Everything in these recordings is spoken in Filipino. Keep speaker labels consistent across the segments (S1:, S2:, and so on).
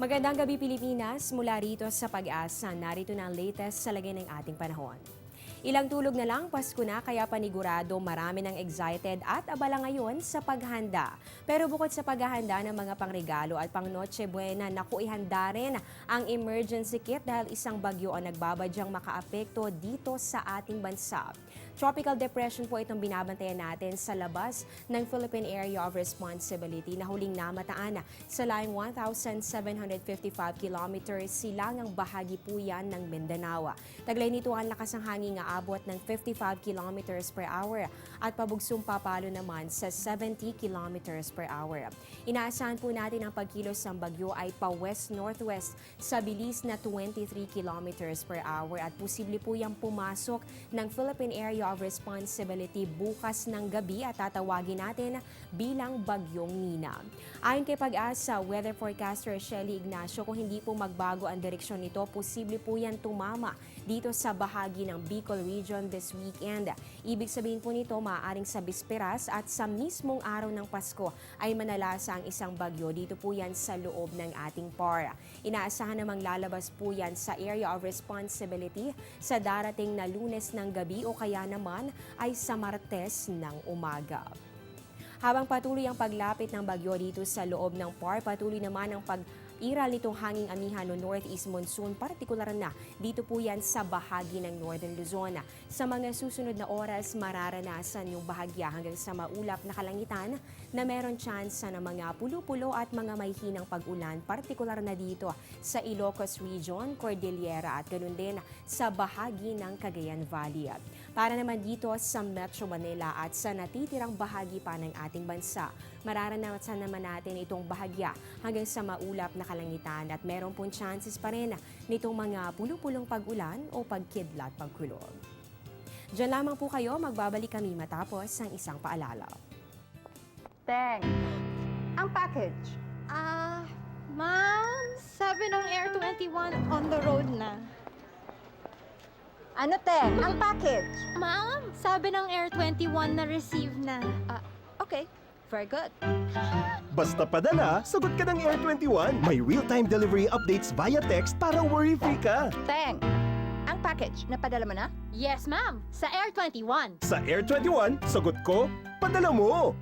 S1: Magandang gabi Pilipinas, mula rito sa Pag-asa, narito na ang latest sa lagay ng ating panahon. Ilang tulog na lang, Pasko na, kaya panigurado marami ng excited at abala ngayon sa paghanda. Pero bukod sa paghahanda ng mga pangregalo at pang Noche Buena, naku, ihanda rin ang emergency kit dahil isang bagyo ang nagbabadyang makaapekto dito sa ating bansa. Tropical depression po itong binabantayan natin sa labas ng Philippine Area of Responsibility na huling namataan sa layong 1,755 kilometers silangang bahagi po yan ng Mindanao. Taglay nito ang lakas ng hangin nga abot ng 55 kilometers per hour at pabugsong papalo naman sa 70 kilometers per hour. Inaasahan po natin ang pagkilos ng bagyo ay pa-west-northwest sa bilis na 23 kilometers per hour at posible po yung pumasok ng Philippine Area of Responsibility bukas ng gabi at tatawagin natin bilang Bagyong Nina. Ayon kay Pag-asa, weather forecaster Shelly Ignacio, kung hindi po magbago ang direksyon nito, posible po yan tumama dito sa bahagi ng Bicol region this weekend. Ibig sabihin po nito, maaaring sa bisperas at sa mismong araw ng Pasko ay manalasa ang isang bagyo. Dito po yan sa loob ng ating PAR. Inaasahan namang lalabas po yan sa area of responsibility sa darating na Lunes ng gabi o kaya naman ay sa Martes ng umaga. Habang patuloy ang paglapit ng bagyo dito sa loob ng PAR, patuloy naman ang pag-iral nitong hanging amihan o northeast monsoon, partikular na dito po yan sa bahagi ng Northern Luzon. Sa mga susunod na oras, mararanasan yung bahagya hanggang sa maulap na kalangitan na meron tsansa ng mga pulo-pulo at mga may hinang pag-ulan, partikular na dito sa Ilocos Region, Cordillera at ganun din sa bahagi ng Cagayan Valley. Para naman dito sa Metro Manila at sa natitirang bahagi pa ng ating bansa, mararanasan naman natin itong bahagya hanggang sa maulap na kalangitan at meron pong chances pa rin nitong mga pulo-pulong pag-ulan o pagkidlat pagkulog. Diyan lamang po kayo, magbabalik kami matapos ang isang paalala.
S2: Teng, ang package.
S3: Ma'am, sabi ng Air 21 on the road na.
S2: Ano, Teng? Ang package.
S3: Ma'am, sabi ng Air 21 na receive na.
S2: Okay, very good.
S4: Basta padala, sagot ka ng Air 21. May real-time delivery updates via text para worry-free ka.
S2: Teng, ang package, napadala mo na?
S3: Yes, ma'am, sa Air 21.
S4: Sa Air 21, sagot ko, padala mo.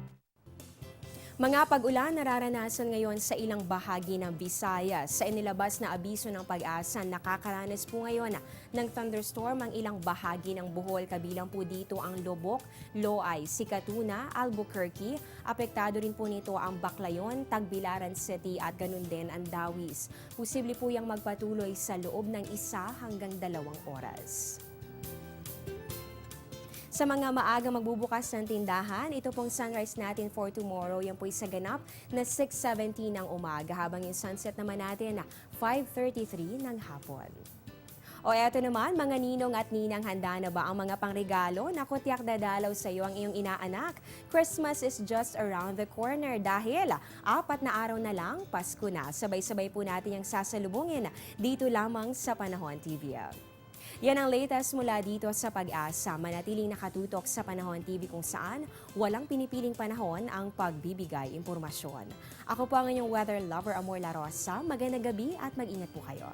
S1: Mga pag-ulan nararanasan ngayon sa ilang bahagi ng Visayas. Sa inilabas na abiso ng Pag-asa, nakakaranas po ngayon ng thunderstorm ang ilang bahagi ng Bohol. Kabilang po dito ang Lobok, Loay, Sikatuna, Albuquerque. Apektado rin po nito ang Baclayon, Tagbilaran City at ganun din ang Dawis. Posible po yung magpatuloy sa loob ng 1 hanggang 2 oras. Sa mga maaga magbubukas ng tindahan, ito pong sunrise natin for tomorrow. Yan po'y sa ganap na 6:17 ng umaga, habang yung sunset naman natin na 5:33 ng hapon. O eto naman, mga ninong at ninang, handa na ba ang mga pangregalo? Naku, tiyak dadalaw sa iyo ang iyong inaanak. Christmas is just around the corner dahil 4 na araw na lang, Pasko na. Sabay-sabay po natin yung sasalubungin dito lamang sa Panahon TV. Yan ang latest mula dito sa Pag-asa. Manatiling nakatutok sa Panahon TV kung saan walang pinipiling panahon ang pagbibigay impormasyon. Ako po ang inyong weather lover, Amor La Rosa. Magandang gabi at mag-ingat po kayo.